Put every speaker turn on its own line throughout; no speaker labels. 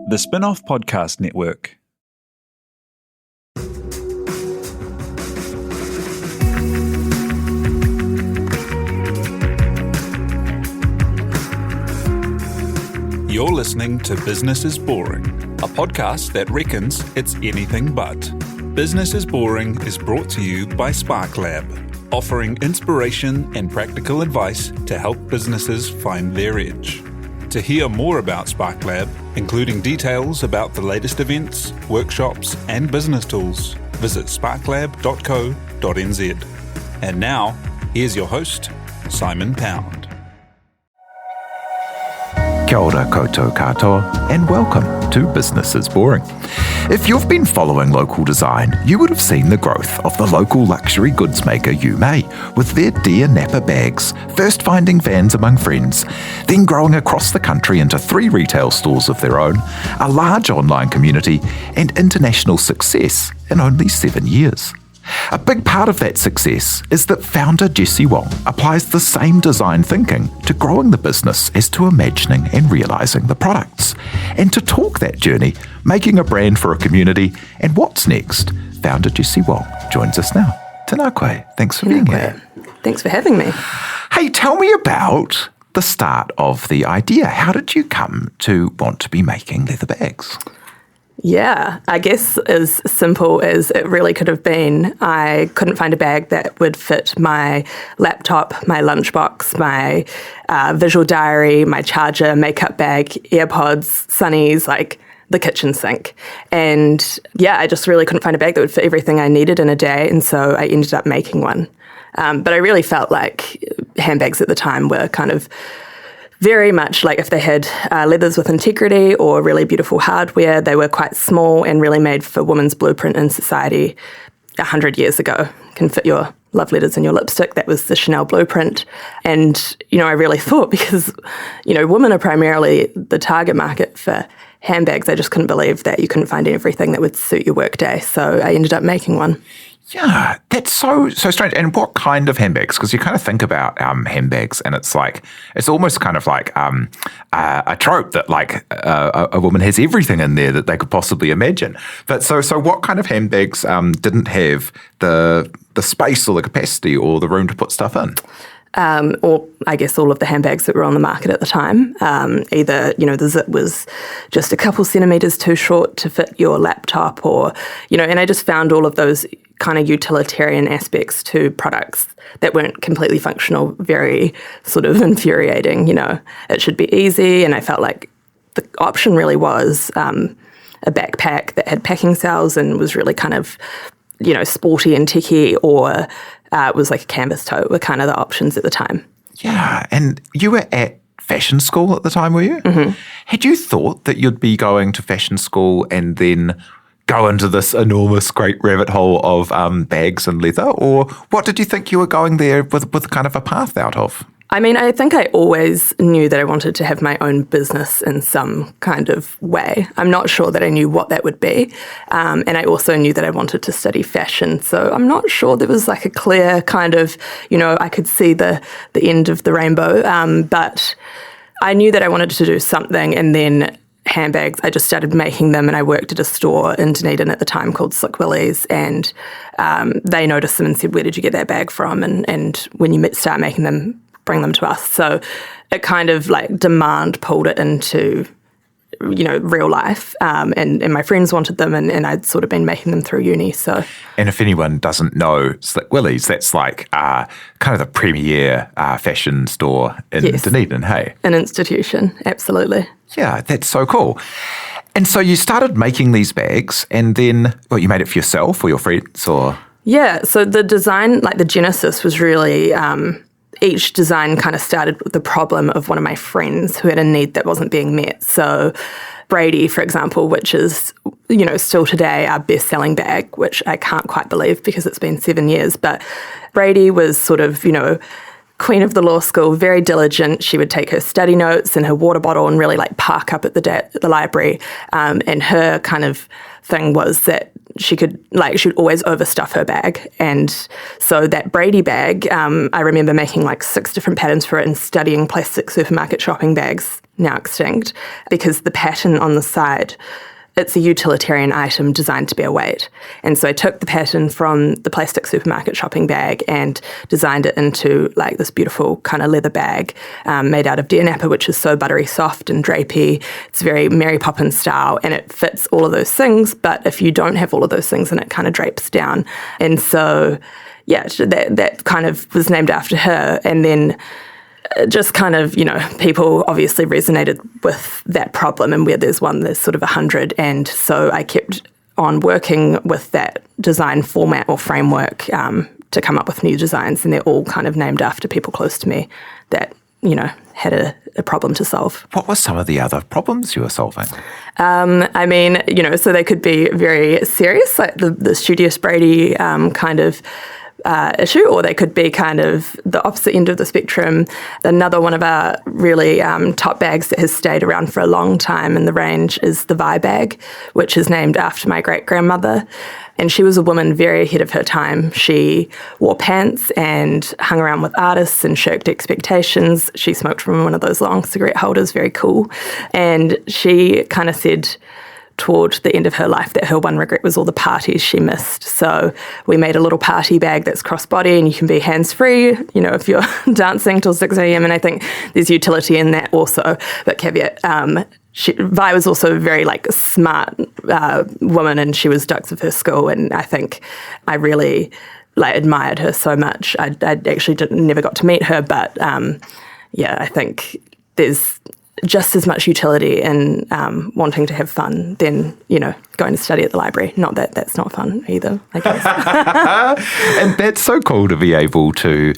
The Spin-off Podcast Network. You're listening to Business is Boring, a podcast that reckons it's anything but. Business is Boring is brought to you by SparkLab, offering inspiration and practical advice to help businesses find their edge. To hear more about SparkLab, including details about the latest events, workshops, and business tools, visit sparklab.co.nz. And now, here's your host, Simon Pound.
Kia ora koutou katoa, and welcome to Business is Boring. If you've been following local design, you would have seen the growth of the local luxury goods maker Yu Mei with their Dear Napper bags, first finding fans among friends, then growing across the country into 3 retail stores of their own, a large online community, and international success in only 7 years. A big part of that success is that founder Jessie Wong applies the same design thinking to growing the business as to imagining and realising the products. And to talk that journey, making a brand for a community, and what's next, founder Jessie Wong joins us now. Tēnā koe, thanks for being here.
Thanks for having me.
Hey, tell me about the start of the idea. How did you come to want to be making leather bags?
Yeah, I guess as simple as it really could have been. I couldn't find a bag that would fit my laptop, my lunchbox, my visual diary, my charger, makeup bag, AirPods, sunnies, like the kitchen sink. And yeah, I just really couldn't find a bag that would fit everything I needed in a day. And so I ended up making one. But I really felt like handbags at the time were kind of very much like if they had leathers with integrity or really beautiful hardware, they were quite small and really made for women's blueprint in society 100 years ago. Can fit your love letters in your lipstick. That was the Chanel blueprint. And, I really thought because, women are primarily the target market for handbags. I just couldn't believe that you couldn't find everything that would suit your workday. So I ended up making one.
Yeah, that's so strange. And what kind of handbags? Because you kind of think about handbags, and it's almost kind of like a trope that like a woman has everything in there that they could possibly imagine. But so what kind of handbags didn't have the space or the capacity or the room to put stuff in?
Or I guess all of the handbags that were on the market at the time. Either, the zip was just a couple centimetres too short to fit your laptop or, and I just found all of those kind of utilitarian aspects to products that weren't completely functional very sort of infuriating. It should be easy, and I felt like the option really was a backpack that had packing cells and was really kind of, sporty and techy, or it was like a canvas tote were kind of the options at the time.
Yeah, and you were at fashion school at the time, were you?
Mm-hmm.
Had you thought that you'd be going to fashion school and then go into this enormous, great rabbit hole of bags and leather? Or what did you think you were going there with kind of a path out of?
I mean, I think I always knew that I wanted to have my own business in some kind of way. I'm not sure that I knew what that would be. And I also knew that I wanted to study fashion. So I'm not sure there was like a clear kind of, I could see the end of the rainbow. But I knew that I wanted to do something, and then handbags, I just started making them, and I worked at a store in Dunedin at the time called Slick Willie's, and they noticed them and said, "Where did you get that bag from? And when you start making them, bring them to us." So it kind of like demand pulled it into, real life. And my friends wanted them, and I'd sort of been making them through uni. So,
and if anyone doesn't know Slick Willie's, that's like kind of the premier fashion store in Dunedin, hey?
An institution, absolutely.
Yeah, that's so cool. And so you started making these bags, and then, you made it for yourself or your friends, or?
Yeah, so the design, like the genesis was really, each design kind of started with the problem of one of my friends who had a need that wasn't being met. So Brady, for example, which is, still today our best-selling bag, which I can't quite believe because it's been 7 years. But Brady was sort of, queen of the law school, very diligent. She would take her study notes and her water bottle and really like park up at the library. And her kind of thing was that, she would always overstuff her bag. And so that Brady bag, I remember making like 6 different patterns for it and studying plastic supermarket shopping bags, now extinct, because the pattern on the side, it's a utilitarian item designed to bear weight. And so I took the pattern from the plastic supermarket shopping bag and designed it into like this beautiful kind of leather bag made out of deer nappa, which is so buttery soft and drapey. It's very Mary Poppins style, and it fits all of those things. But if you don't have all of those things, then it kind of drapes down. And so, yeah, that kind of was named after her. And then just kind of, people obviously resonated with that problem, and where there's one, there's sort of 100. And so I kept on working with that design format or framework to come up with new designs, and they're all kind of named after people close to me that, had a problem to solve.
What were some of the other problems you were solving?
So they could be very serious, like the studious Brady kind of issue, or they could be kind of the opposite end of the spectrum. Another one of our really top bags that has stayed around for a long time in the range is the Vi bag, which is named after my great-grandmother. And she was a woman very ahead of her time. She wore pants and hung around with artists and shirked expectations. She smoked from one of those long cigarette holders, very cool. And she kind of said toward the end of her life that her one regret was all the parties she missed. So we made a little party bag that's crossbody, and you can be hands-free, if you're dancing till 6 a.m. And I think there's utility in that also. But caveat, Vi was also a very smart woman, and she was dux of her school. And I think I really admired her so much. I actually never got to meet her, but I think there's just as much utility in wanting to have fun than, going to study at the library. Not that that's not fun either, I guess.
And that's so cool to be able to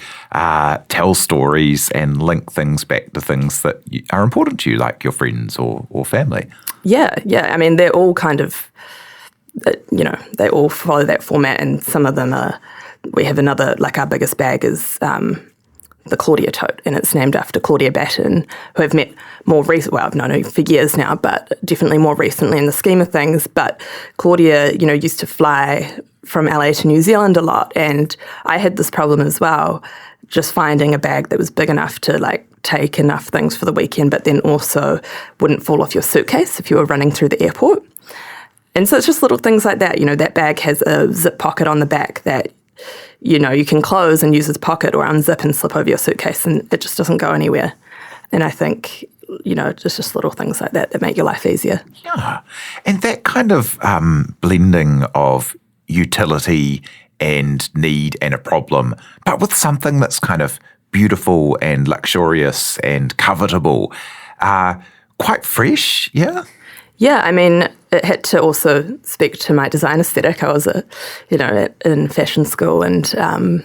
tell stories and link things back to things that are important to you, like your friends or family. Yeah.
I mean, they're all kind of, they all follow that format, and some of them are, we have another, our biggest bag is the Claudia tote, and it's named after Claudia Batten, who I've met more recently. Well, I've known her for years now, but definitely more recently in the scheme of things. But Claudia, used to fly from LA to New Zealand a lot, and I had this problem as well, just finding a bag that was big enough to take enough things for the weekend, but then also wouldn't fall off your suitcase if you were running through the airport. And so it's just little things like that. That bag has a zip pocket on the back that you can close and use as a pocket, or unzip and slip over your suitcase, and it just doesn't go anywhere. And I think, just little things like that make your life easier.
Yeah. And that kind of blending of utility and need and a problem, but with something that's kind of beautiful and luxurious and covetable, quite fresh, yeah?
Yeah, I mean, it had to also speak to my design aesthetic. I was, in fashion school, and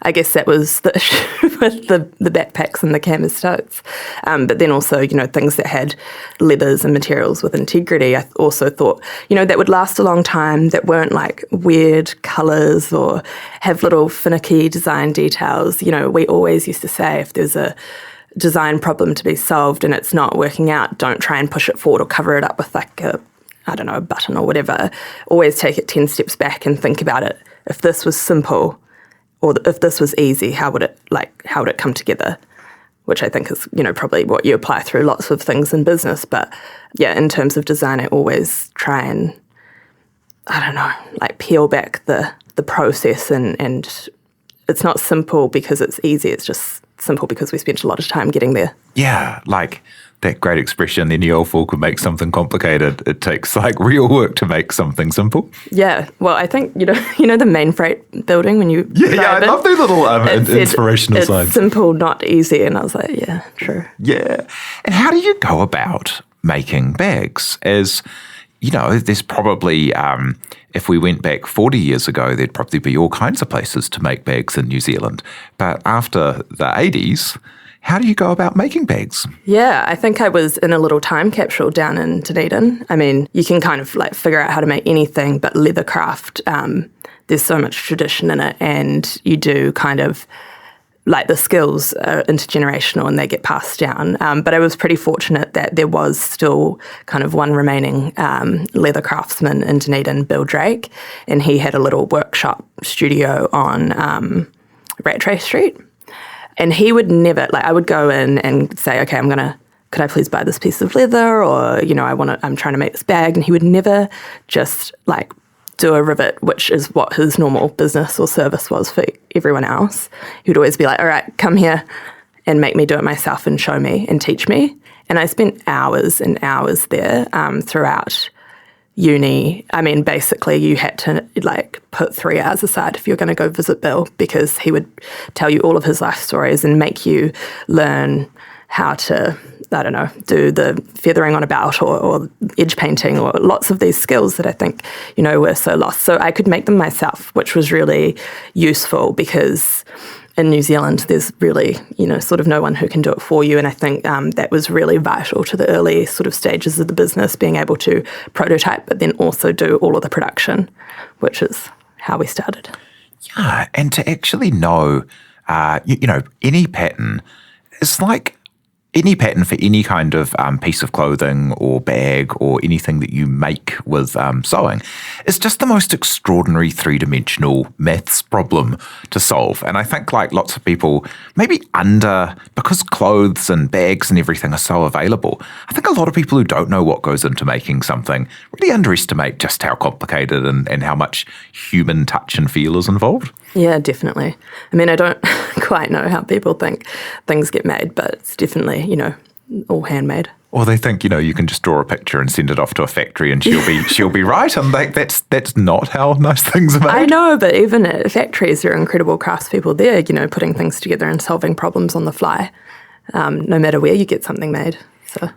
I guess that was the issue with the backpacks and the canvas totes. But then also, things that had leathers and materials with integrity, I also thought, that would last a long time, that weren't weird colours or have little finicky design details. We always used to say, if there's a design problem to be solved and it's not working out, don't try and push it forward or cover it up with a button or whatever. Always take it 10 steps back and think about it. If this was simple, or if this was easy, how would it come together? Which I think is, probably what you apply through lots of things in business. But yeah, in terms of design, I always try and, peel back the process, and it's not simple because it's easy, it's just simple because we spent a lot of time getting there. Yeah,
that great expression, any old fool could make something complicated. It takes real work to make something simple.
Yeah, well, I think, the main freight building when you
I love those little inspirational signs.
It's simple, not easy. And I was like, yeah, true.
Yeah. And how do you go about making bags? As there's probably, if we went back 40 years ago, there'd probably be all kinds of places to make bags in New Zealand. But after the 80s, how do you go about making bags?
Yeah, I think I was in a little time capsule down in Dunedin. I mean, you can kind of figure out how to make anything, but leathercraft, there's so much tradition in it, and you do kind of like the skills are intergenerational and they get passed down. But I was pretty fortunate that there was still kind of one remaining leather craftsman in Dunedin, Bill Drake, and he had a little workshop studio on Rattray Street. And he would never, like I would go in and say, okay, could I please buy this piece of leather? Or, I'm trying to make this bag. And he would never just like do a rivet, which is what his normal business or service was for everyone else. He would always be like, all right, come here and make me do it myself and show me and teach me. And I spent hours and hours there throughout uni. I mean, basically you had to like put 3 hours aside if you're going to go visit Bill, because he would tell you all of his life stories and make you learn how to, I don't know, do the feathering on a belt or edge painting or lots of these skills that I think, were so lost. So I could make them myself, which was really useful because in New Zealand, there's really, sort of no one who can do it for you. And I think that was really vital to the early sort of stages of the business, being able to prototype, but then also do all of the production, which is how we started.
Yeah, and to actually know, any pattern, it's like any pattern for any kind of piece of clothing or bag or anything that you make with sewing is just the most extraordinary three-dimensional maths problem to solve. And I think like lots of people maybe because clothes and bags and everything are so available, I think a lot of people who don't know what goes into making something really underestimate just how complicated and how much human touch and feel is involved.
Yeah, definitely. I mean, I don't quite know how people think things get made, but it's definitely, all handmade.
Or they think, you can just draw a picture and send it off to a factory and she'll be right. And that's not how nice things are made.
I know, but even at factories, there are incredible craftspeople there, putting things together and solving problems on the fly, no matter where you get something made. So,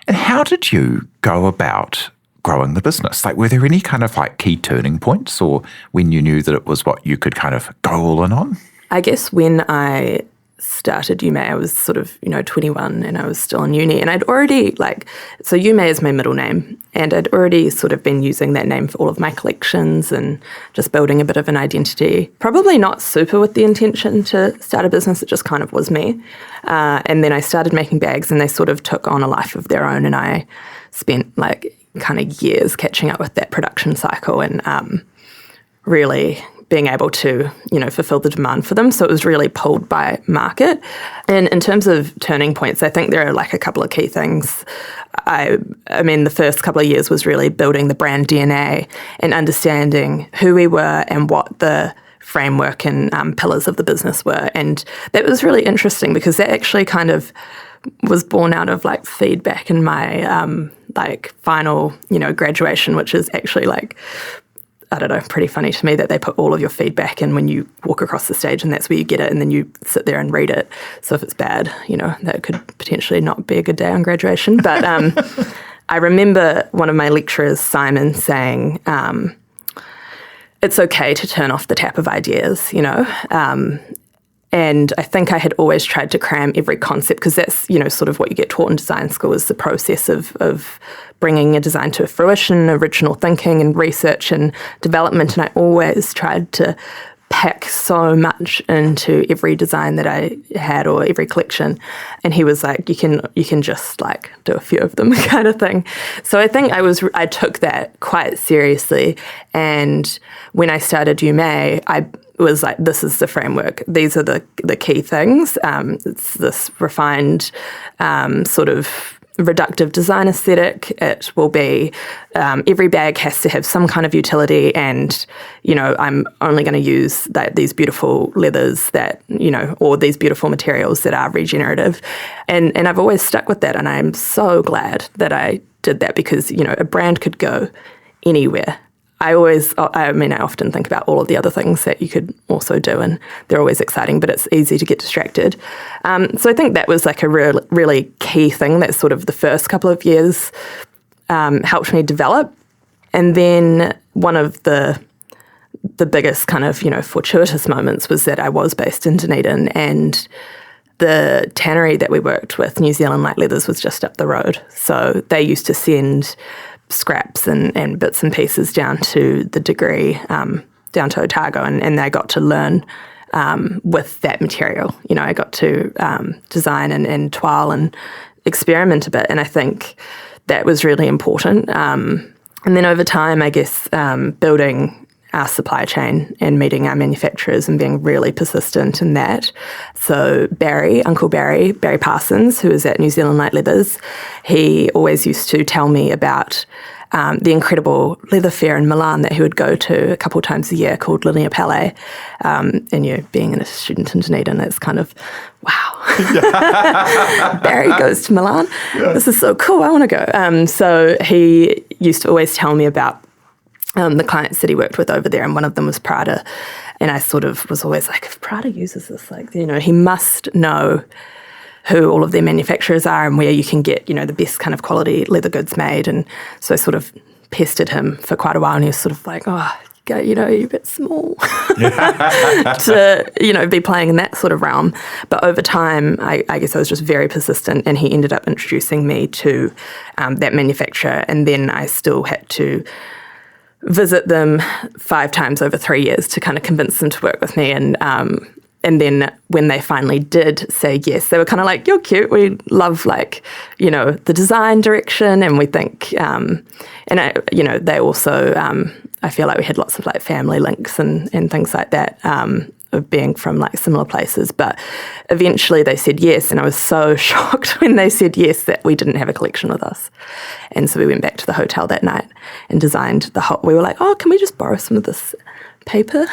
and how did you go about growing the business? Like, were there any kind of like key turning points, or when you knew that it was what you could kind of go all in on?
I guess when I started Yu Mei, I was sort of, 21 and I was still in uni, and I'd already so Yu Mei is my middle name, and I'd already sort of been using that name for all of my collections and just building a bit of an identity. Probably not super with the intention to start a business, it just kind of was me. And then I started making bags and they sort of took on a life of their own, and I spent kind of years catching up with that production cycle and really being able to, fulfill the demand for them. So it was really pulled by market. And in terms of turning points, I think there are a couple of key things. I mean, the first couple of years was really building the brand DNA and understanding who we were and what the framework and pillars of the business were. And that was really interesting because that actually kind of was born out of feedback in my final, graduation, which is actually I don't know, pretty funny to me that they put all of your feedback in when you walk across the stage, and that's where you get it, and then you sit there and read it. So if it's bad, that could potentially not be a good day on graduation. But I remember one of my lecturers, Simon, saying, it's okay to turn off the tap of ideas, and I think I had always tried to cram every concept, because that's, sort of what you get taught in design school is the process of bringing a design to fruition, original thinking and research and development. And I always tried to pack so much into every design that I had or every collection. And he was like, you can just do a few of them kind of thing. So I think I took that quite seriously. And when I started Yu Mei, I was like, this is the framework. These are the key things. It's this refined sort of reductive design aesthetic. It will be every bag has to have some kind of utility, and I'm only going to use these beautiful leathers that or these beautiful materials that are regenerative, and I've always stuck with that, and I'm so glad that I did that, because a brand could go anywhere. I often think about all of the other things that you could also do, and they're always exciting, but it's easy to get distracted. So I think that was a really key thing that sort of the first couple of years helped me develop. And then one of the biggest kind of, fortuitous moments was that I was based in Dunedin, and the tannery that we worked with, New Zealand Light Leathers, was just up the road. So they used to send scraps and bits and pieces down to the degree, down to Otago, and they got to learn with that material. I got to design and trial and experiment a bit, and I think that was really important. And then over time, I guess, building our supply chain and meeting our manufacturers and being really persistent in that. So Uncle Barry Parsons, who was at New Zealand Light Leathers, he always used to tell me about the incredible leather fair in Milan that he would go to a couple of times a year called Linea Pelle. And being a student in Dunedin, it's kind of, wow. Barry goes to Milan. Yeah. This is so cool. I want to go. So he used to always tell me about the clients that he worked with over there, and one of them was Prada. And I sort of was always like, if Prada uses this, he must know who all of their manufacturers are and where you can get, the best kind of quality leather goods made. And so I sort of pestered him for quite a while, and he was sort of like, you're a bit small to, be playing in that sort of realm. But over time, I guess I was just very persistent, and he ended up introducing me to that manufacturer. And then I still had to visit them 5 times over 3 years to kind of convince them to work with me. And then when they finally did say yes, they were kind of like, you're cute. We love the design direction. And we think, they also, I feel like we had lots of family links and things like that, of being from similar places. But eventually they said yes. And I was so shocked when they said yes that we didn't have a collection with us. And so we went back to the hotel that night and designed we were like, can we just borrow some of this paper?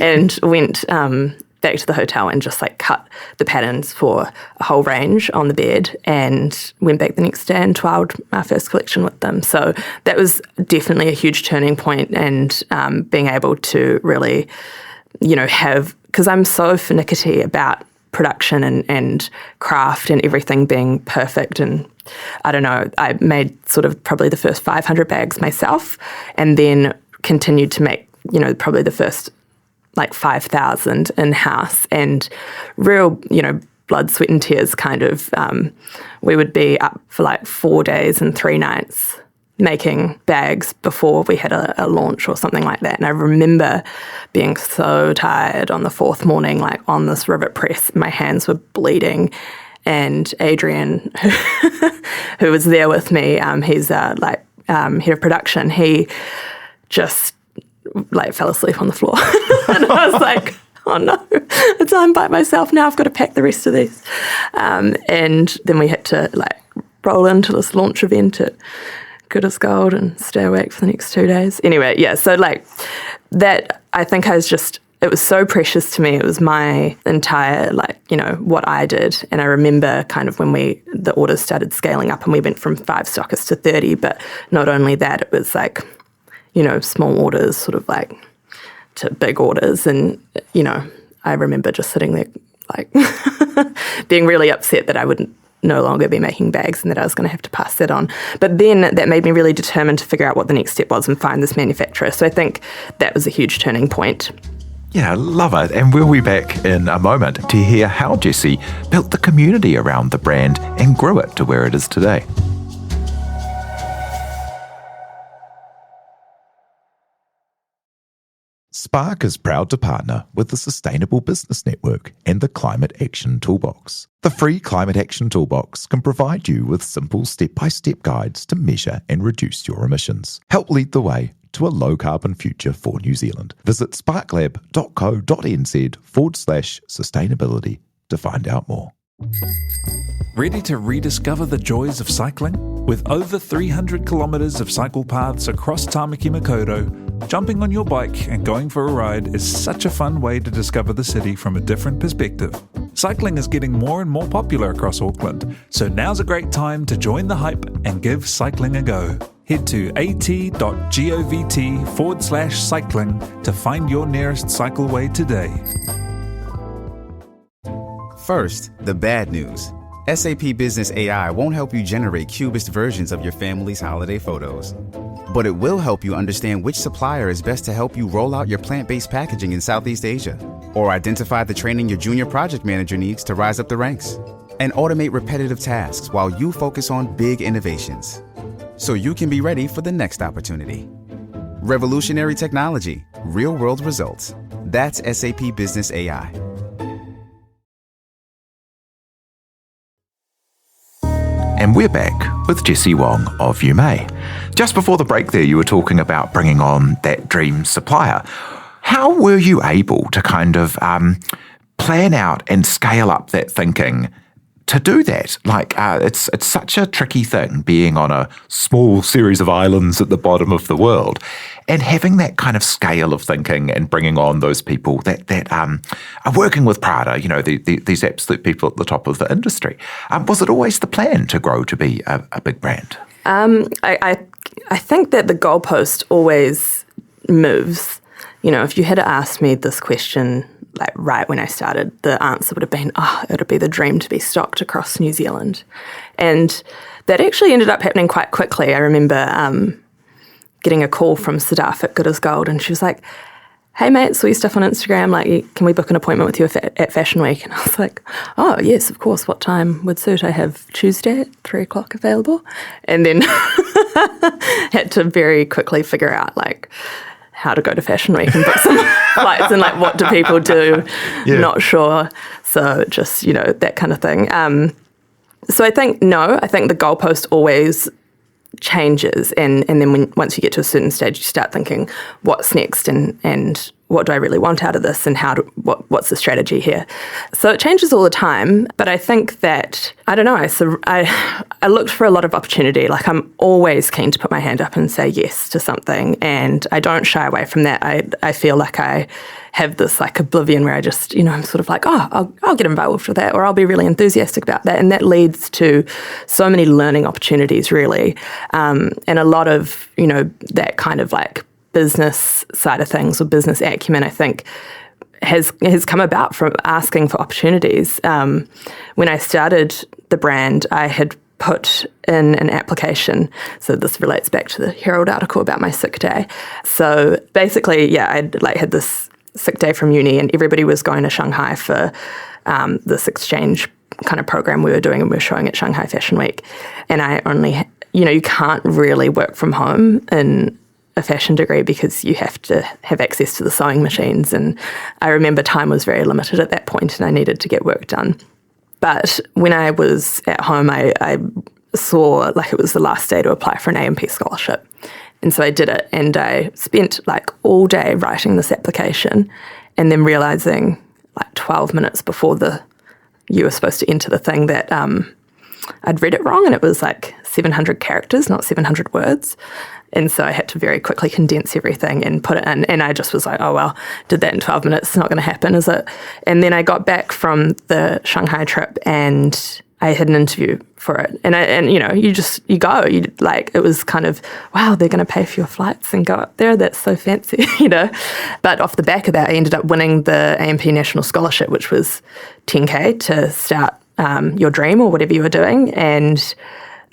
And went back to the hotel and just cut the patterns for a whole range on the bed, and went back the next day and trialled our first collection with them. So that was definitely a huge turning point, and being able to really, because I'm so finicky about production and craft and everything being perfect. And I don't know, I made sort of probably the first 500 bags myself, and then continued to make, probably the first 5,000 in-house, and real, blood, sweat and tears kind of, we would be up for 4 days and 3 nights making bags before we had a launch or something like that. And I remember being so tired on the 4th morning, on this rivet press, my hands were bleeding. And Adrian, who was there with me, he's head of production, he just fell asleep on the floor. And I was like, oh no, I'm by myself now. I've got to pack the rest of these. And then we had to roll into this launch event at Goodis Gold and stay awake for the next 2 days. Anyway, yeah, so that, I think it was so precious to me. It was my entire, what I did. And I remember kind of when the orders started scaling up and we went from 5 stockists to 30, but not only that, it was small orders sort of to big orders. And, I remember just sitting there being really upset that I would no longer be making bags and that I was going to have to pass that on. But then that made me really determined to figure out what the next step was and find this manufacturer. So I think that was a huge turning point.
Yeah, love it. And we'll be back in a moment to hear how Jessie built the community around the brand and grew it to where it is today. Spark is proud to partner with the Sustainable Business Network and the Climate Action Toolbox. The free Climate Action Toolbox can provide you with simple step-by-step guides to measure and reduce your emissions. Help lead the way to a low-carbon future for New Zealand. Visit sparklab.co.nz/sustainability to find out more.
Ready to rediscover the joys of cycling? With over 300 kilometres of cycle paths across Tāmaki Makaurau, jumping on your bike and going for a ride is such a fun way to discover the city from a different perspective. Cycling is getting more and more popular across Auckland, so now's a great time to join the hype and give cycling a go. Head to at.govt/cycling to find your nearest cycleway today.
First, the bad news. SAP Business AI won't help you generate cubist versions of your family's holiday photos. But it will help you understand which supplier is best to help you roll out your plant-based packaging in Southeast Asia, or identify the training your junior project manager needs to rise up the ranks, and automate repetitive tasks while you focus on big innovations, so you can be ready for the next opportunity. Revolutionary technology, real-world results. That's SAP Business AI.
And we're back with Jessie Wong of Yu Mei. Just before the break there, you were talking about bringing on that dream supplier. How were you able to kind of plan out and scale up that thinking to do that? Like, it's such a tricky thing being on a small series of islands at the bottom of the world and having that kind of scale of thinking and bringing on those people that are working with Prada, these absolute people at the top of the industry. Was it always the plan to grow to be a big brand?
I think that the goalpost always moves. If you had asked me this question like right when I started, the answer would have been, it would be the dream to be stocked across New Zealand. And that actually ended up happening quite quickly. I remember getting a call from Sadaf at Good as Gold, and she was like, "Hey mate, saw your stuff on Instagram, like, can we book an appointment with you at Fashion Week?" And I was like, "Oh yes, of course, what time would suit? I have Tuesday at 3:00 available." And then had to very quickly figure out like how to go to Fashion Week and book some flights and like what do people do, not sure. So just, that kind of thing. So I think the goalpost always changes, and then once you get to a certain stage, you start thinking, what's next, and what do I really want out of this, and what's the strategy here? So it changes all the time, but I think that, I don't know, I looked for a lot of opportunity. Like, I'm always keen to put my hand up and say yes to something, and I don't shy away from that. I feel like I have this like oblivion where I just, I'm sort of like, I'll get involved with that, or I'll be really enthusiastic about that. And that leads to so many learning opportunities, really. And a lot of, that kind of like business side of things, or business acumen, I think, has come about from asking for opportunities. When I started the brand, I had put in an application. So this relates back to the Herald article about my sick day. So basically, I'd like had this sick day from uni, and everybody was going to Shanghai for this exchange kind of program we were doing, and we were showing at Shanghai Fashion Week. And I only, you can't really work from home in a fashion degree because you have to have access to the sewing machines. And I remember time was very limited at that point, and I needed to get work done. But when I was at home, I saw like it was the last day to apply for an A&P scholarship. And so I did it, and I spent like all day writing this application, and then realizing like 12 minutes before you were supposed to enter the thing that I'd read it wrong, and it was like 700 characters, not 700 words. And so I had to very quickly condense everything and put it in. And I just was like, oh, well, did that in 12 minutes. It's not going to happen, is it? And then I got back from the Shanghai trip, and I had an interview for it. And you go. It was kind of, wow, they're going to pay for your flights and go up there. That's so fancy, But off the back of that, I ended up winning the A&P National Scholarship, which was $10K to start your dream or whatever you were doing. And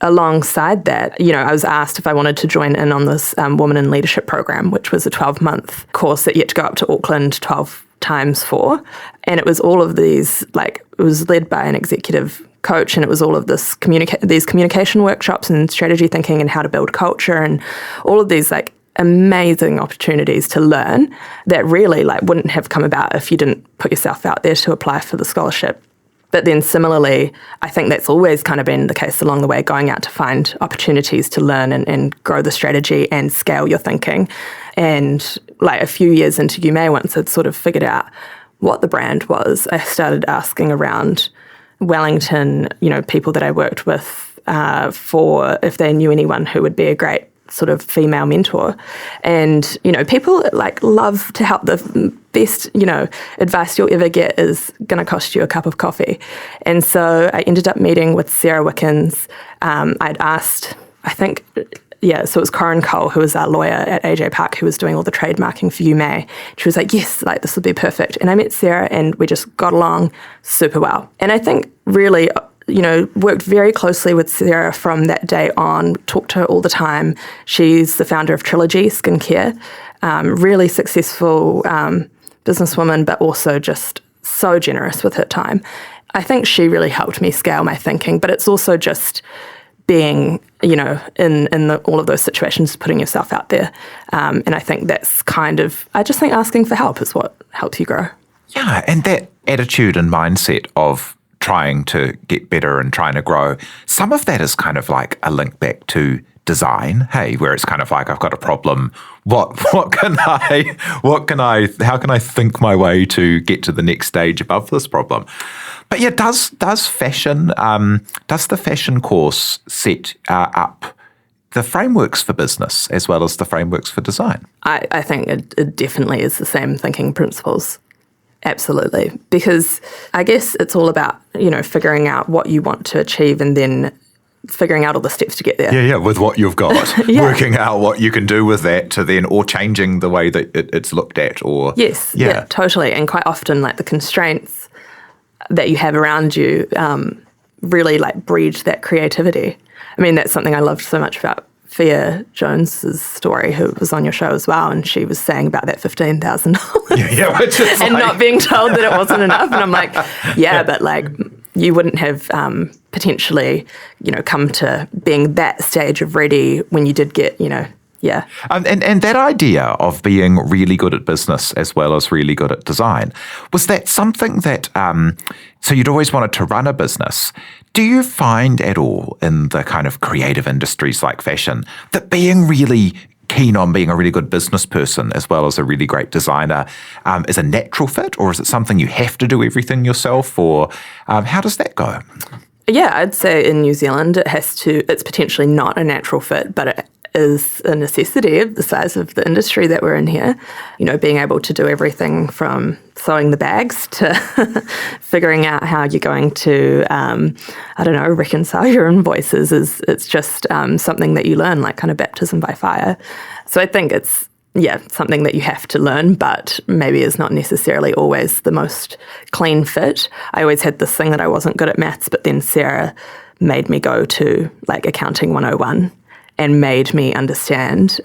alongside that, I was asked if I wanted to join in on this Women in Leadership program, which was a 12-month course that you had to go up to Auckland 12 times for. And it was all of these, it was led by an executive coach, and it was all of these communication workshops and strategy thinking and how to build culture and all of these amazing opportunities to learn that really wouldn't have come about if you didn't put yourself out there to apply for the scholarship. But then similarly, I think that's always kind of been the case along the way, going out to find opportunities to learn and grow the strategy and scale your thinking. And a few years into Yu Mei, once I'd sort of figured out what the brand was, I started asking around Wellington, people that I worked with for if they knew anyone who would be a great sort of female mentor. And, people love to help. The best, advice you'll ever get is going to cost you a cup of coffee. And so I ended up meeting with Sarah Wickens. I'd asked, so it was Corinne Cole, who was our lawyer at AJ Park, who was doing all the trademarking for Yu Mei. She was like, yes, this would be perfect. And I met Sarah, and we just got along super well. And I think really, worked very closely with Sarah from that day on, talked to her all the time. She's the founder of Trilogy Skincare, really successful businesswoman, but also just so generous with her time. I think she really helped me scale my thinking, but it's also just being, in all of those situations, putting yourself out there. And I think that's I just think asking for help is what helps you grow.
Yeah, and that attitude and mindset of trying to get better and trying to grow, some of that is kind of like a link back to design, where it's kind of like, I've got a problem. How can I think my way to get to the next stage above this problem? But yeah, does fashion, does the fashion course set up the frameworks for business as well as the frameworks for design?
I think it definitely is the same thinking principles. Absolutely. Because I guess it's all about, figuring out what you want to achieve and then figuring out all the steps to get there.
Yeah, with what you've got.
Yeah.
Working out what you can do with that to then, or changing the way that it's looked at, or...
Yes, yeah, totally. And quite often, like, the constraints that you have around you really, like, breed that creativity. I mean, that's something I loved so much about Fia Jones's story, who was on your show as well, and she was saying about that $15,000
which is
and not being told that it wasn't enough. And I'm like, but like, you wouldn't have potentially, come to being that stage of ready when you did get,
And that idea of being really good at business as well as really good at design, was that something that, so you'd always wanted to run a business. Do you find at all in the kind of creative industries like fashion that being really keen on being a really good business person as well as a really great designer is a natural fit, or is it something you have to do everything yourself, or how does that go?
Yeah, I'd say in New Zealand it's potentially not a natural fit, but it is a necessity of the size of the industry that we're in here. Being able to do everything from sewing the bags to figuring out how you're going to, reconcile your invoices it's just something that you learn, like kind of baptism by fire. So I think it's, something that you have to learn, but maybe is not necessarily always the most clean fit. I always had this thing that I wasn't good at maths, but then Sarah made me go to like Accounting 101 and made me understand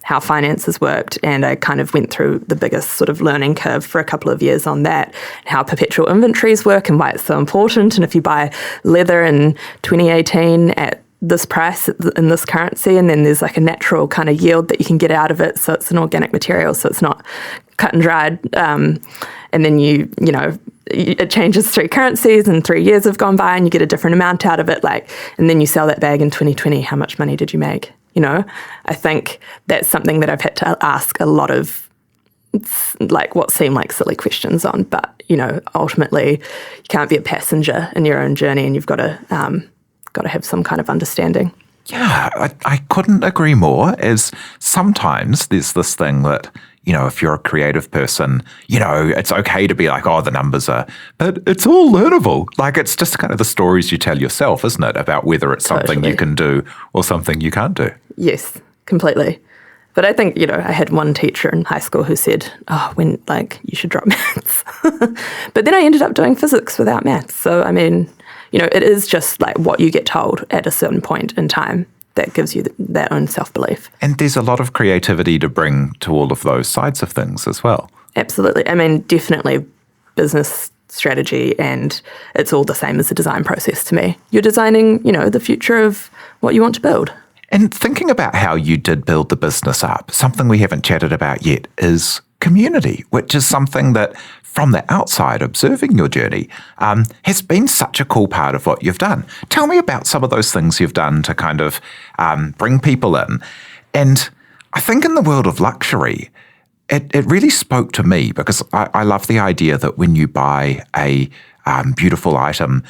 how finances worked. And I kind of went through the biggest sort of learning curve for a couple of years on that, how perpetual inventories work and why it's so important. And if you buy leather in 2018 at this price in this currency, and then there's like a natural kind of yield that you can get out of it, so it's an organic material, so it's not cut and dried, and then it changes 3 currencies and 3 years have gone by and you get a different amount out of it, and then you sell that bag in 2020, how much money did you make? I think that's something that I've had to ask a lot of like what seem like silly questions on, but ultimately you can't be a passenger in your own journey, and you've got to have some kind of understanding.
Yeah, I couldn't agree more. As sometimes there's this thing that, if you're a creative person, it's okay to be like, oh, the numbers are, but it's all learnable. Like, it's just kind of the stories you tell yourself, isn't it? About whether it's something you can do or something you can't do.
Yes, completely. But I think, I had one teacher in high school who said, you should drop maths. But then I ended up doing physics without maths. So, I mean, it is just like what you get told at a certain point in time that gives you that own self-belief.
And there's a lot of creativity to bring to all of those sides of things as well.
Absolutely. I mean, definitely business strategy, and it's all the same as the design process to me. You're designing, the future of what you want to build.
And thinking about how you did build the business up, something we haven't chatted about yet is community, which is something that from the outside observing your journey has been such a cool part of what you've done. Tell me about some of those things you've done to kind of bring people in. And I think in the world of luxury, it really spoke to me because I love the idea that when you buy a beautiful item,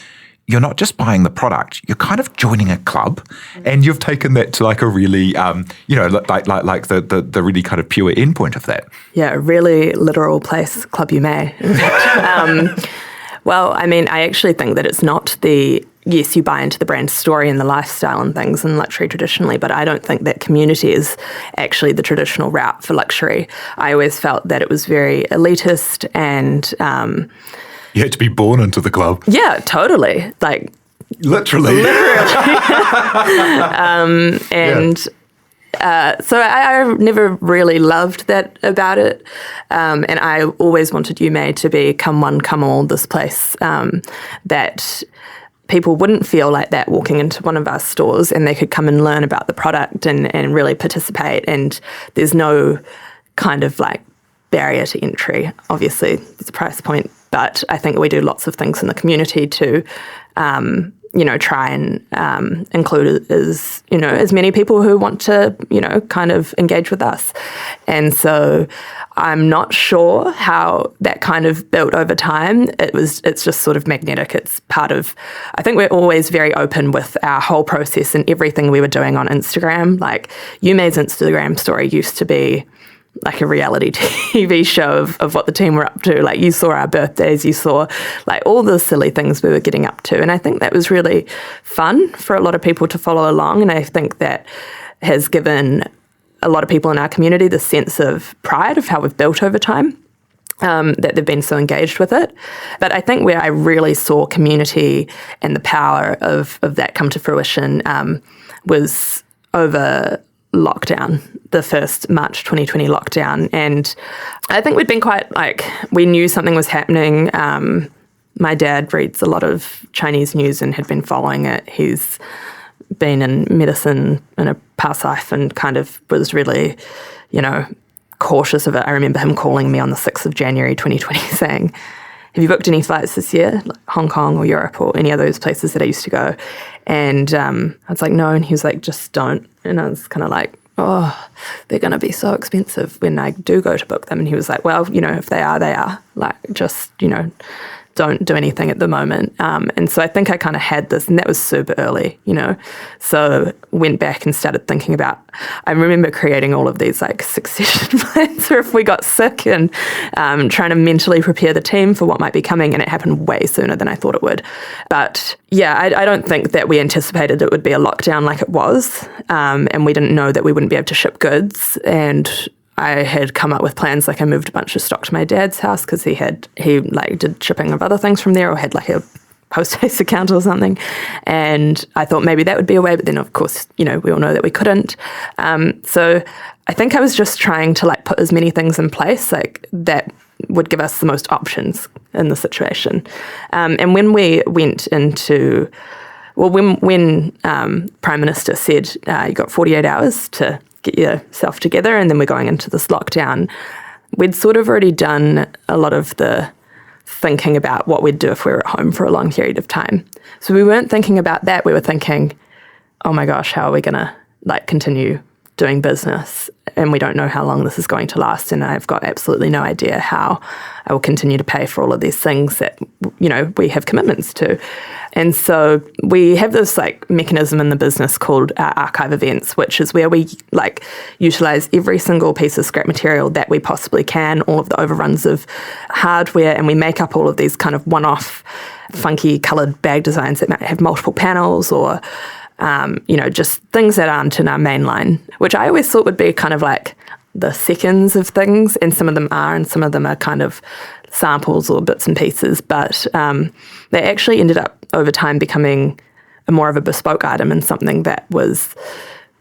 you're not just buying the product, you're kind of joining a club, and you've taken that to like a really, like the really kind of pure endpoint of that.
Yeah, a really literal place, Club Yu Mei. Well, I mean, I actually think that it's not yes, you buy into the brand story and the lifestyle and things in luxury traditionally, but I don't think that community is actually the traditional route for luxury. I always felt that it was very elitist and...
you had to be born into the club.
Yeah, totally. Like
literally.
So I never really loved that about it. And I always wanted Yu Mei to be come one, come all, this place that, people wouldn't feel like that walking into one of our stores, and they could come and learn about the product and really participate. And there's no kind of like barrier to entry. Obviously, there's a price point, but I think we do lots of things in the community to, try and include as many people who want to, kind of engage with us. And so I'm not sure how that kind of built over time. It's just sort of magnetic. It's part of, I think we're always very open with our whole process and everything we were doing on Instagram. Like Yu Mei's Instagram story used to be like a reality TV show of what the team were up to. Like you saw our birthdays, you saw like all the silly things we were getting up to. And I think that was really fun for a lot of people to follow along. And I think that has given a lot of people in our community the sense of pride of how we've built over time, that they've been so engaged with it. But I think where I really saw community and the power of that come to fruition was over lockdown, the first March 2020 lockdown. And I think we'd been quite we knew something was happening. My dad reads a lot of Chinese news and had been following it. He's been in medicine in a past life and kind of was really, cautious of it. I remember him calling me on the 6th of January 2020 saying, have you booked any flights this year? Like Hong Kong or Europe or any of those places that I used to go? And I was like, no. And he was like, just don't. And I was kind of like, oh, they're going to be so expensive when I do go to book them. And he was like, well, if they are, they are. Like, just, don't do anything at the moment. And so I think I kind of had this, and that was super early, So went back and started thinking about, I remember creating all of these like succession plans for if we got sick and trying to mentally prepare the team for what might be coming. And it happened way sooner than I thought it would. But yeah, I don't think that we anticipated it would be a lockdown like it was. And we didn't know that we wouldn't be able to ship goods. And I had come up with plans, like I moved a bunch of stock to my dad's house because he did shipping of other things from there, or had like a post-haste account or something. And I thought maybe that would be a way, but then of course, we all know that we couldn't. So I think I was just trying to like put as many things in place like that would give us the most options in the situation. And when we went into, when Prime Minister said you got 48 hours to get yourself together and then we're going into this lockdown, we'd sort of already done a lot of the thinking about what we'd do if we were at home for a long period of time. So we weren't thinking about that. We were thinking, oh my gosh, how are we going to like continue doing business? And we don't know how long this is going to last. And I've got absolutely no idea how I will continue to pay for all of these things that, we have commitments to. And so we have this like mechanism in the business called archive events, which is where we like utilize every single piece of scrap material that we possibly can, all of the overruns of hardware, and we make up all of these kind of one-off funky colored bag designs that might have multiple panels or just things that aren't in our main line, which I always thought would be kind of like the seconds of things, and some of them are, and some of them are kind of samples or bits and pieces, but they actually ended up over time becoming more of a bespoke item and something that was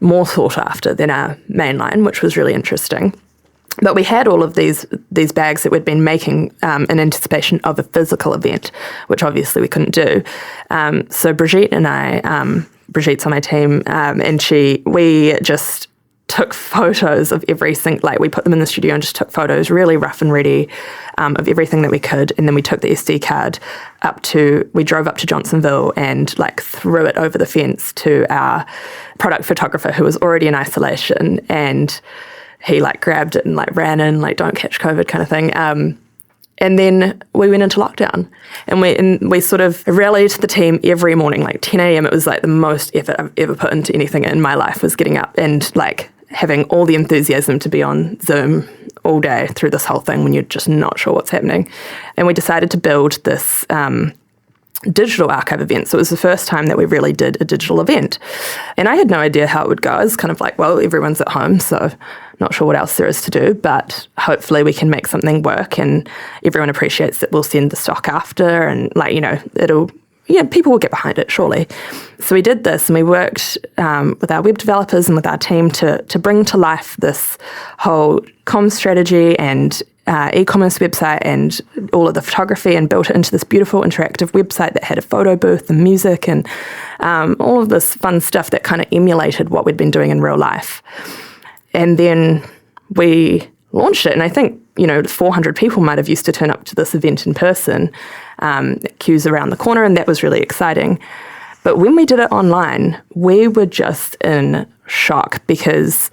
more sought after than our main line, which was really interesting. But we had all of these bags that we'd been making in anticipation of a physical event, which obviously we couldn't do. So Brigitte and I, Brigitte's on my team, and we just took photos of everything. Like we put them in the studio and just took photos, really rough and ready, of everything that we could. And then we took the SD card we drove up to Johnsonville and like threw it over the fence to our product photographer who was already in isolation. And he like grabbed it and like ran in, like don't catch COVID kind of thing. And then we went into lockdown, and we sort of rallied the team every morning, like 10 a.m. It was like the most effort I've ever put into anything in my life, was getting up and like having all the enthusiasm to be on Zoom all day through this whole thing when you're just not sure what's happening. And we decided to build this digital archive event. So it was the first time that we really did a digital event. And I had no idea how it would go. I was kind of like, well, everyone's at home, so not sure what else there is to do, but hopefully we can make something work and everyone appreciates that we'll send the stock after, and like, people will get behind it, surely. So we did this, and we worked with our web developers and with our team to bring to life this whole comms strategy and e-commerce website and all of the photography and built it into this beautiful interactive website that had a photo booth and music and all of this fun stuff that kind of emulated what we'd been doing in real life. And then we launched it, and I think 400 people might have used to turn up to this event in person. Queues around the corner, and that was really exciting. But when we did it online, we were just in shock because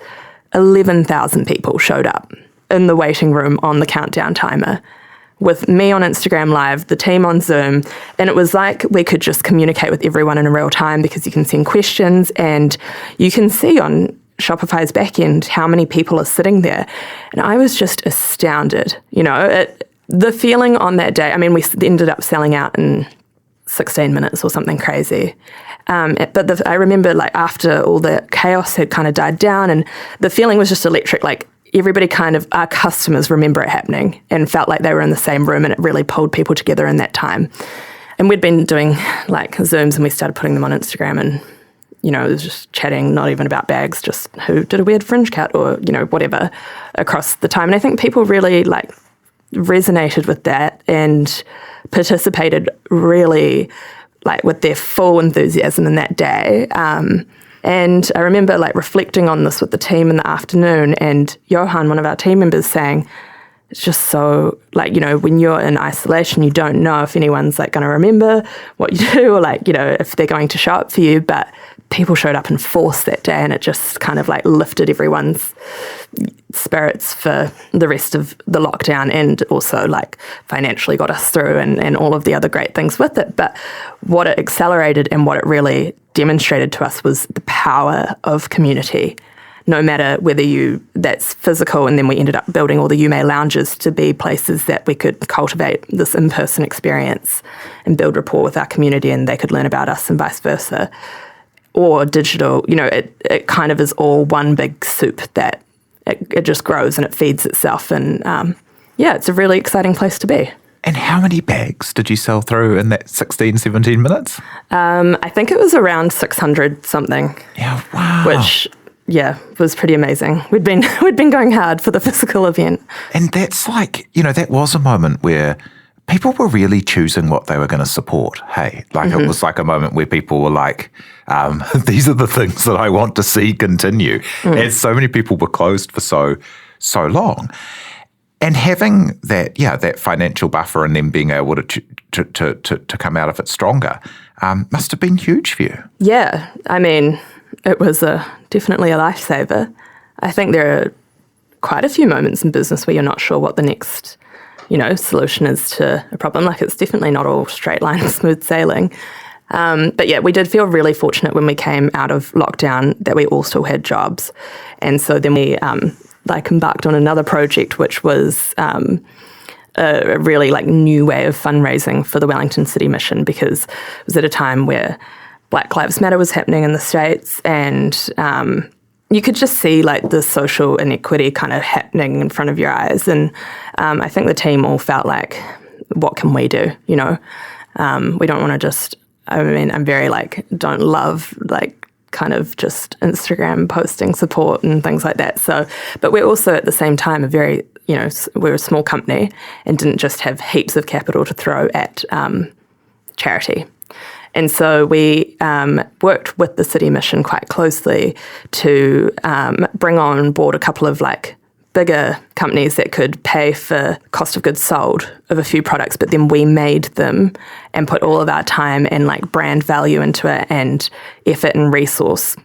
11,000 people showed up in the waiting room on the countdown timer with me on Instagram Live, the team on Zoom, and it was like we could just communicate with everyone in real time because you can send questions and you can see on Shopify's backend how many people are sitting there. And I was just astounded. The feeling on that day, we ended up selling out in 16 minutes or something crazy. But I remember after all the chaos had kind of died down and the feeling was just electric, everybody our customers remember it happening and felt like they were in the same room, and it really pulled people together in that time. And we'd been doing Zooms and we started putting them on Instagram and, it was just chatting, not even about bags, just who did a weird fringe cut or, whatever across the time. And I think people really resonated with that and participated really with their full enthusiasm in that day. And I remember reflecting on this with the team in the afternoon, and Johan, one of our team members, saying, it's just so when you're in isolation, you don't know if anyone's going to remember what you do or if they're going to show up for you. But people showed up in force that day, and it just kind of lifted everyone's spirits for the rest of the lockdown, and also financially got us through and all of the other great things with it. But what it accelerated and what it really demonstrated to us was the power of community. No matter whether that's physical, and then we ended up building all the Yu Mei lounges to be places that we could cultivate this in-person experience and build rapport with our community, and they could learn about us and vice versa. Or digital, it kind of is all one big soup that it just grows and it feeds itself. And it's a really exciting place to be.
And how many bags did you sell through in that 16, 17 minutes?
I think it was around 600 something.
Yeah, wow.
Which, was pretty amazing. We'd been going hard for the physical event.
And that's that was a moment where people were really choosing what they were going to support. Hey, It was a moment where people were these are the things that I want to see continue. And so many people were closed for so long. And having that financial buffer and then being able to come out of it stronger must have been huge for you.
Yeah, it was definitely a lifesaver. I think there are quite a few moments in business where you're not sure what the next solution is to a problem. It's definitely not all straight line and smooth sailing. But we did feel really fortunate when we came out of lockdown that we all still had jobs. And so then we embarked on another project, which was a really new way of fundraising for the Wellington City Mission, because it was at a time where Black Lives Matter was happening in the States, and you could just see the social inequity kind of happening in front of your eyes. And I think the team all felt what can we do? We don't want to just, I'm very don't love kind of just Instagram posting support and things like that. So, but we're also at the same time a very, we're a small company and didn't just have heaps of capital to throw at charity. And so we worked with the City Mission quite closely to bring on board a couple of bigger companies that could pay for cost of goods sold of a few products, but then we made them and put all of our time and brand value into it and effort and resource.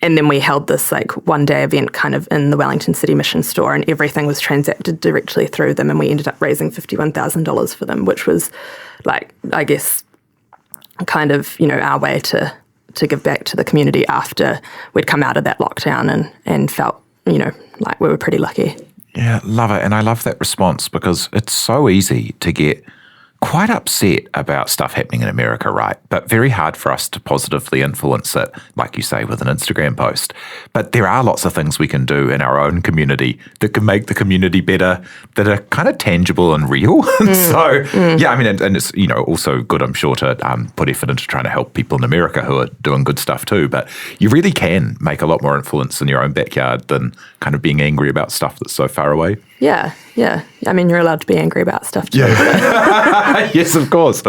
And then we held this one-day event kind of in the Wellington City Mission store, and everything was transacted directly through them, and we ended up raising $51,000 for them, which was I guess kind of, our way to give back to the community after we'd come out of that lockdown and felt, we were pretty lucky.
Yeah, love it. And I love that response because it's so easy to get quite upset about stuff happening in America, right? But very hard for us to positively influence it, like you say, with an Instagram post. But there are lots of things we can do in our own community that can make the community better, that are kind of tangible and real. And it's, also good, I'm sure, to put effort into trying to help people in America who are doing good stuff too. But you really can make a lot more influence in your own backyard than kind of being angry about stuff that's so far away.
Yeah. I mean, you're allowed to be angry about stuff too.
Yeah. Yes, of course.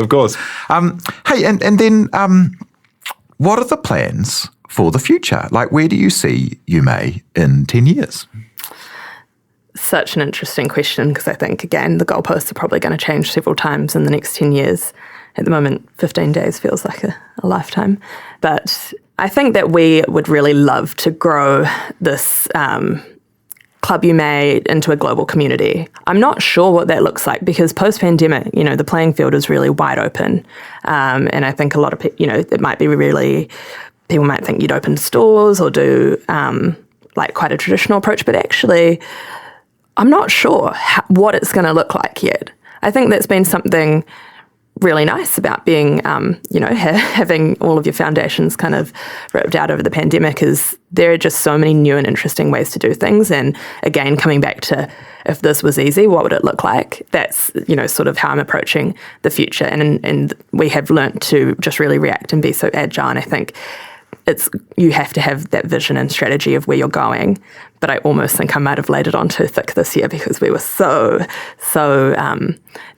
Hey, and then what are the plans for the future? Like, where do you see Yu Mei in 10 years?
Such an interesting question, because I think, again, the goalposts are probably going to change several times in the next 10 years. At the moment, 15 days feels like a lifetime. But I think that we would really love to grow this Club Yu Mei into a global community. I'm not sure what that looks like, because post-pandemic, the playing field is really wide open. And I think a lot of people, it might be really, people might think you'd open stores or do like quite a traditional approach, but actually, I'm not sure what it's going to look like yet. I think that's been something really nice about being, having all of your foundations kind of ripped out over the pandemic, is there are just so many new and interesting ways to do things. And again, coming back to, if this was easy, what would it look like? That's, sort of how I'm approaching the future. And we have learnt to just really react and be so agile. And I think you have to have that vision and strategy of where you're going. But I almost think I might have laid it on too thick this year, because we were so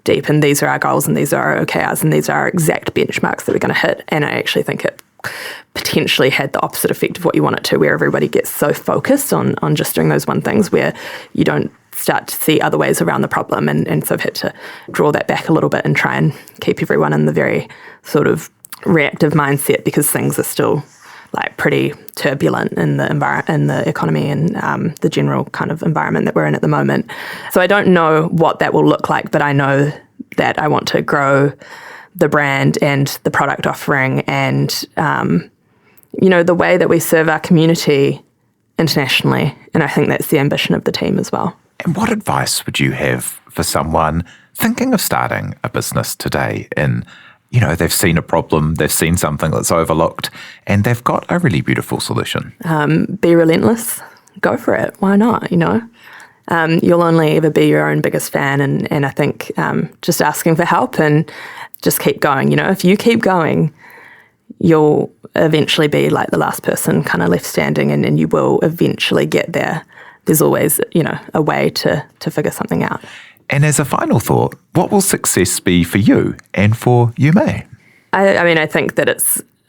deep, and these are our goals, and these are our OKRs, and these are our exact benchmarks that we're going to hit. And I actually think it potentially had the opposite effect of what you want it to, where everybody gets so focused on just doing those one things, where you don't start to see other ways around the problem. And so I've had to draw that back a little bit and try and keep everyone in the very sort of reactive mindset, because things are still like pretty turbulent in the economy and the general kind of environment that we're in at the moment. So I don't know what that will look like, but I know that I want to grow the brand and the product offering and, the way that we serve our community internationally. And I think that's the ambition of the team as well.
And what advice would you have for someone thinking of starting a business today in, they've seen a problem, they've seen something that's overlooked, and they've got a really beautiful solution?
Be relentless. Go for it. Why not, You'll only ever be your own biggest fan, and I think just asking for help and just keep going. If you keep going, you'll eventually be like the last person kind of left standing, and you will eventually get there. There's always, a way to figure something out.
And as a final thought, what will success be for you and for Yu Mei?
I think that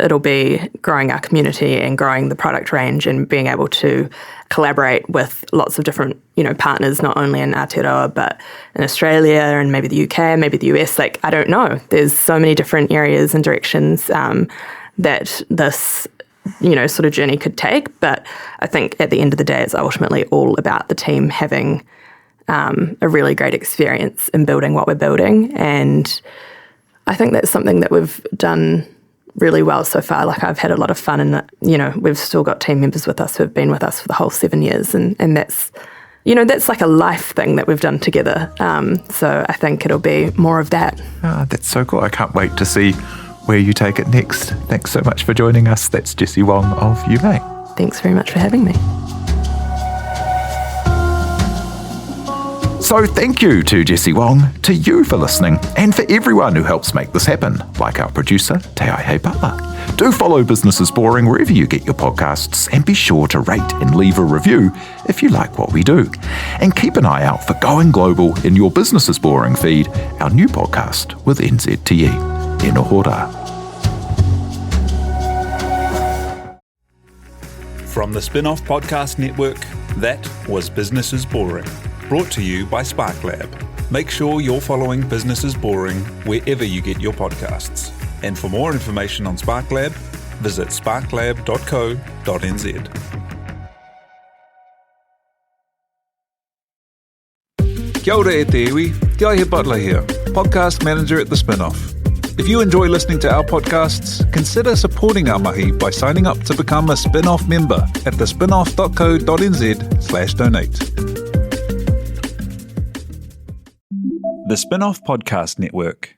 it'll be growing our community and growing the product range and being able to collaborate with lots of different, partners, not only in Aotearoa, but in Australia and maybe the UK, maybe the US. Like, I don't know. There's so many different areas and directions that this, sort of journey could take. But I think at the end of the day, it's ultimately all about the team having a really great experience in building what we're building. And I think that's something that we've done really well so far. Like, I've had a lot of fun, and we've still got team members with us who have been with us for the whole 7 years, and that's that's like a life thing that we've done together. So I think it'll be more of that.
That's so cool. I can't wait to see where you take it next. Thanks so much for joining us. That's Jessie Wong of Yu Mei.
Thanks very much for having me.
So thank you to Jessie Wong, to you for listening, and for everyone who helps make this happen, like our producer, Te Aihe Butler. Do follow Business is Boring wherever you get your podcasts, and be sure to rate and leave a review if you like what we do. And keep an eye out for Going Global in your Business is Boring feed, our new podcast with NZTE. E nohora.
From the Spin-Off Podcast Network, that was Business is Boring. Brought to you by SparkLab. Make sure you're following Business is Boring wherever you get your podcasts. And for more information on SparkLab, visit sparklab.co.nz. Kia ora e te iwi, Te Aihe Butler here, podcast manager at The Spin-Off. If you enjoy listening to our podcasts, consider supporting our mahi by signing up to become a Spin-Off member at thespinoff.co.nz/donate. The Spin-Off Podcast Network.